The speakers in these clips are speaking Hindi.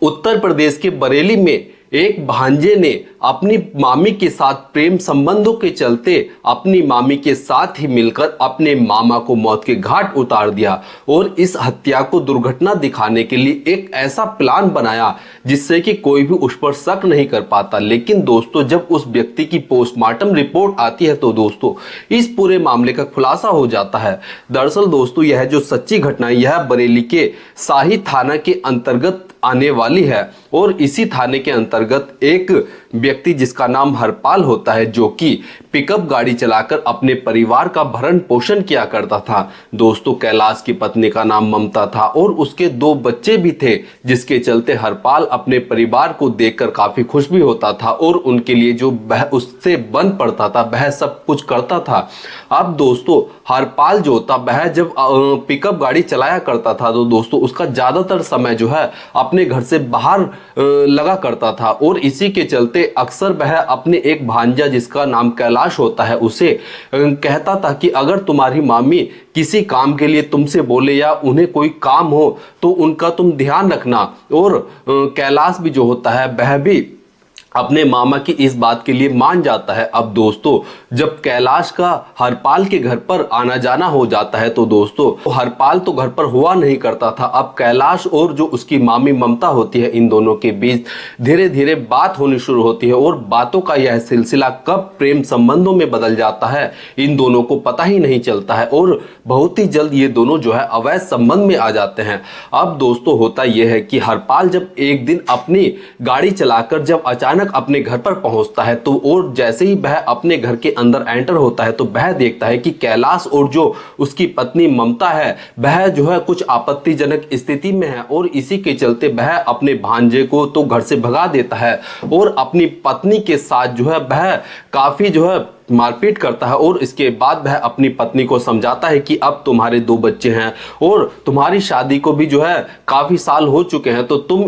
उत्तर प्रदेश के बरेली में एक भांजे ने अपनी मामी के साथ प्रेम संबंधों के चलते अपनी मामी के साथ ही मिलकर अपने मामा को मौत के घाट उतार दिया और इस हत्या को दुर्घटना दिखाने के लिए एक ऐसा प्लान बनाया जिससे कि कोई भी उस पर शक नहीं कर पाता। लेकिन दोस्तों, जब उस व्यक्ति की पोस्टमार्टम रिपोर्ट आती है तो दोस्तों इस पूरे मामले का खुलासा हो जाता है। दरअसल दोस्तों, यह जो सच्ची घटना यह बरेली के शाही थाना के अंतर्गत आने वाली है और इसी थाने के अंतर्गत एक व्यक्ति जिसका नाम हरपाल होता है, जो कि पिकअप गाड़ी चलाकर अपने परिवार का भरण पोषण किया करता था। दोस्तों, कैलाश की पत्नी का नाम ममता था और उसके 2 बच्चे भी थे, जिसके चलते हरपाल अपने परिवार को देखकर काफी खुश भी होता था और उनके लिए जो वह उससे बन पड़ता था वह सब कुछ करता था। अब दोस्तों, हरपाल जो था वह जब पिकअप गाड़ी चलाया करता था तो दोस्तों उसका ज्यादातर समय जो है अपने घर से बाहर लगा करता था और इसी के चलते अक्सर वह अपने एक भांजा जिसका नाम कैलाश होता है उसे कहता था कि अगर तुम्हारी मामी किसी काम के लिए तुमसे बोले या उन्हें कोई काम हो तो उनका तुम ध्यान रखना। और कैलाश भी जो होता है वह भी अपने मामा की इस बात के लिए मान जाता है। अब दोस्तों, जब कैलाश का हरपाल के घर पर आना जाना हो जाता है तो दोस्तों हरपाल तो घर पर हुआ नहीं करता था। अब कैलाश और जो उसकी मामी ममता होती है, इन दोनों के बीच धीरे धीरे बात होनी शुरू होती है और बातों का यह सिलसिला कब प्रेम संबंधों में बदल जाता है इन दोनों को पता ही नहीं चलता है और बहुत ही जल्द ये दोनों जो है अवैध संबंध में आ जाते हैं। अब दोस्तों होता यह है कि हरपाल जब एक दिन अपनी गाड़ी चलाकर जब अचानक अपने घर पर पहुंचता है तो और जैसे ही वह अपने घर के अंदर एंटर होता है तो वह देखता है कि कैलाश और जो उसकी पत्नी ममता है वह जो है कुछ आपत्तिजनक स्थिति में है और इसी के चलते वह अपने भांजे को तो घर से भगा देता है और अपनी पत्नी के साथ जो है वह काफी जो है मारपीट करता है और इसके बाद वह अपनी पत्नी को समझाता है कि अब तुम्हारे 2 बच्चे हैं और तुम्हारी शादी को भी जो है काफी साल हो चुके हैं, तो तुम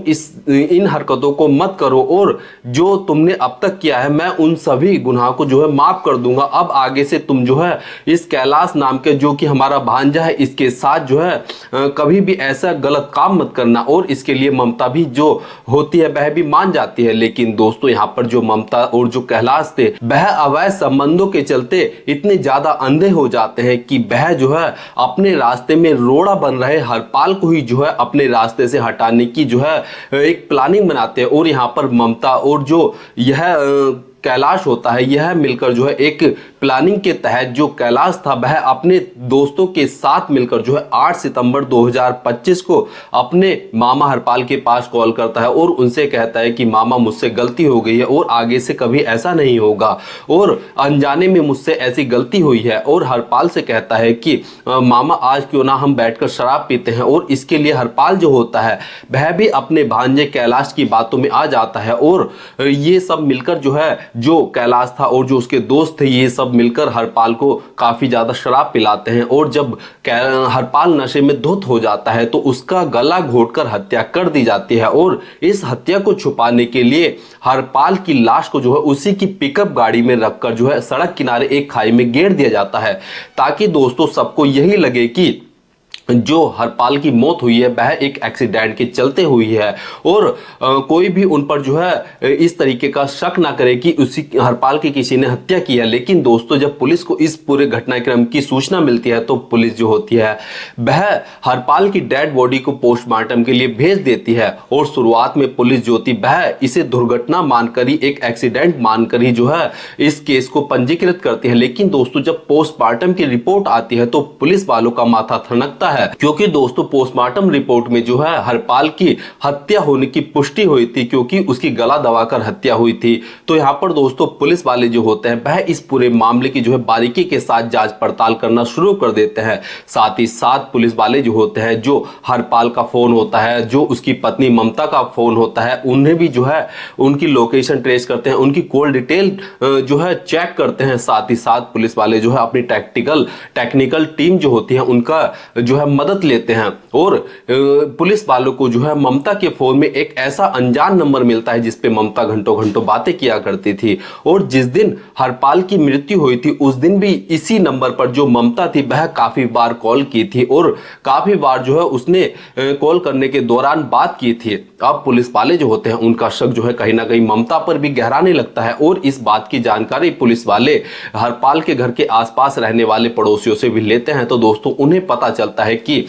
इन हरकतों को मत करो और जो तुमने अब तक किया है मैं उन सभी गुनाह को जो है माफ कर दूंगा। अब आगे से तुम जो है इस कैलाश नाम के जो कि हमारा भांजा है इसके साथ जो है कभी भी ऐसा गलत काम मत करना। और इसके लिए ममता भी जो होती है वह भी मान जाती है। लेकिन दोस्तों यहाँ पर जो ममता और जो कैलाश थे वह अवैध संबंधों के चलते इतने ज्यादा अंधे हो जाते हैं कि वह जो है अपने रास्ते में रोड़ा बन रहे हरपाल को ही जो है अपने रास्ते से हटाने की जो है एक प्लानिंग बनाते हैं। और यहाँ पर ममता और जो यह कैलाश होता है यह मिलकर जो है एक प्लानिंग के तहत जो कैलाश था वह अपने दोस्तों के साथ मिलकर जो है 8 सितंबर 2025 को अपने मामा हरपाल के पास कॉल करता है और उनसे कहता है कि मामा मुझसे गलती हो गई है और आगे से कभी ऐसा नहीं होगा और अनजाने में मुझसे ऐसी गलती हुई है। और हरपाल से कहता है कि मामा आज क्यों ना हम बैठकर शराब पीते हैं। और इसके लिए हरपाल जो होता है वह भी अपने भांजे कैलाश की बातों में आ जाता है और ये सब मिलकर जो है जो कैलाश था और जो उसके दोस्त थे ये सब मिलकर हरपाल को काफी ज्यादा शराब पिलाते हैं। और जब हरपाल नशे में धुत हो जाता है तो उसका गला घोटकर हत्या कर दी जाती है और इस हत्या को छुपाने के लिए हरपाल की लाश को जो है उसी की पिकअप गाड़ी में रखकर जो है सड़क किनारे एक खाई में गिर दिया जाता है ताकि दोस्तों सबको यही लगे कि जो हरपाल की मौत हुई है वह एक एक्सीडेंट के चलते हुई है और कोई भी उन पर जो है इस तरीके का शक ना करे कि उसी हरपाल की किसी ने हत्या की है। लेकिन दोस्तों जब पुलिस को इस पूरे घटनाक्रम की सूचना मिलती है तो पुलिस जो होती है वह हरपाल की डेड बॉडी को पोस्टमार्टम के लिए भेज देती है और शुरुआत में पुलिस जो थी वह इसे दुर्घटना मानकर ही एक एक्सीडेंट मानकर ही जो है इस केस को पंजीकृत करती है। लेकिन दोस्तों जब पोस्टमार्टम की रिपोर्ट आती है तो पुलिस वालों का माथा ठनकता है क्योंकि दोस्तों पोस्टमार्टम रिपोर्ट में जो है हरपाल की हत्या होने की पुष्टि हुई थी क्योंकि उसकी गला दबाकर हत्या हुई थी। तो यहाँ पर दोस्तों पुलिस वाले जो होते हैं वह इस पूरे मामले की जो है बारीकी के साथ जांच पड़ताल करना शुरू कर देते हैं। साथ ही साथ पुलिस वाले जो होते हैं जो हरपाल का फोन होता है जो उसकी पत्नी ममता का फोन होता है उन्हें भी जो है उनकी लोकेशन ट्रेस करते हैं, उनकी कॉल डिटेल जो है चेक करते हैं। साथ ही साथ पुलिस वाले जो है अपनी टेक्निकल टीम जो होती है उनका जो है है मदद लेते हैं और पुलिस वालों को जो है ममता के फोन में एक ऐसा अनजान नंबर मिलता है जिस पे ममता घंटों घंटों बातें किया करती थी। और जिस दिन हरपाल की मृत्यु हुई थी उस दिन भी इसी नंबर पर जो ममता थी वह काफी बार कॉल की थी और काफी बार जो है उसने कॉल करने के दौरान बात की थी। अब पुलिस वाले जो होते हैं उनका शक जो है कहीं ना कहीं ममता पर भी गहराने लगता है और इस बात की जानकारी पुलिस वाले हरपाल के घर के आसपास रहने वाले पड़ोसियों से भी लेते हैं। तो दोस्तों उन्हें पता चलता है कि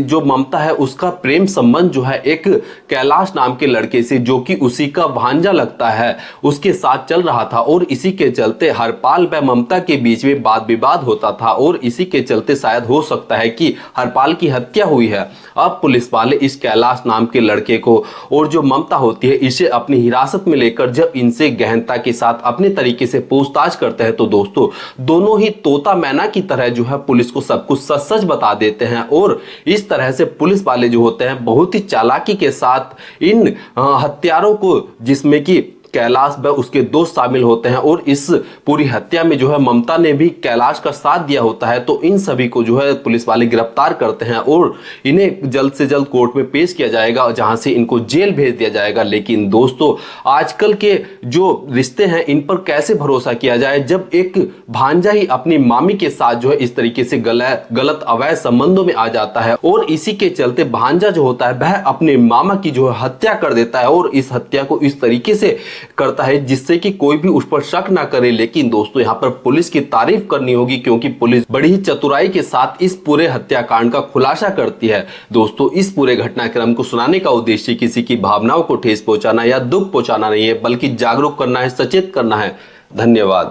जो ममता है उसका प्रेम संबंध जो है एक कैलाश नाम के लड़के से, जो कि उसी का भांजा लगता है, उसके साथ चल रहा था और इसी के चलते हरपाल व ममता के बीच में वाद विवाद होता था और इसी के चलते शायद हो सकता है कि हरपाल की हत्या हुई है। अब पुलिस वाले इस कैलाश नाम के लड़के को और जो ममता होती है इसे अपनी हिरासत में लेकर जब इनसे गहनता के साथ अपने तरीके से पूछताछ करते हैं तो दोस्तों दोनों ही तोता मैना की तरह जो है पुलिस को सब कुछ सच सच बता देते हैं। और इस तरह से पुलिस वाले जो होते हैं बहुत ही चालाकी के साथ इन हत्यारों को, जिसमें कि कैलाश व उसके दोस्त शामिल होते हैं और इस पूरी हत्या में जो है ममता ने भी कैलाश का साथ दिया होता है, तो इन सभी को जो है पुलिस वाले गिरफ्तार करते हैं और इन्हें जल्द से जल्द कोर्ट में पेश किया जाएगा जहां से इनको जेल भेज दिया जाएगा। लेकिन दोस्तों आजकल के जो रिश्ते हैं इन पर कैसे भरोसा किया जाए जब एक भांजा ही अपनी मामी के साथ जो है इस तरीके से गलत अवैध संबंधों में आ जाता है और इसी के चलते भांजा जो होता है वह अपने मामा की जो है हत्या कर देता है और इस हत्या को इस तरीके से करता है जिससे कि कोई भी उस पर शक ना करे। लेकिन दोस्तों यहां पर पुलिस की तारीफ करनी होगी क्योंकि पुलिस बड़ी ही चतुराई के साथ इस पूरे हत्याकांड का खुलासा करती है। दोस्तों इस पूरे घटनाक्रम को सुनाने का उद्देश्य किसी की भावनाओं को ठेस पहुंचाना या दुख पहुंचाना नहीं है बल्कि जागरूक करना है, सचेत करना है। धन्यवाद।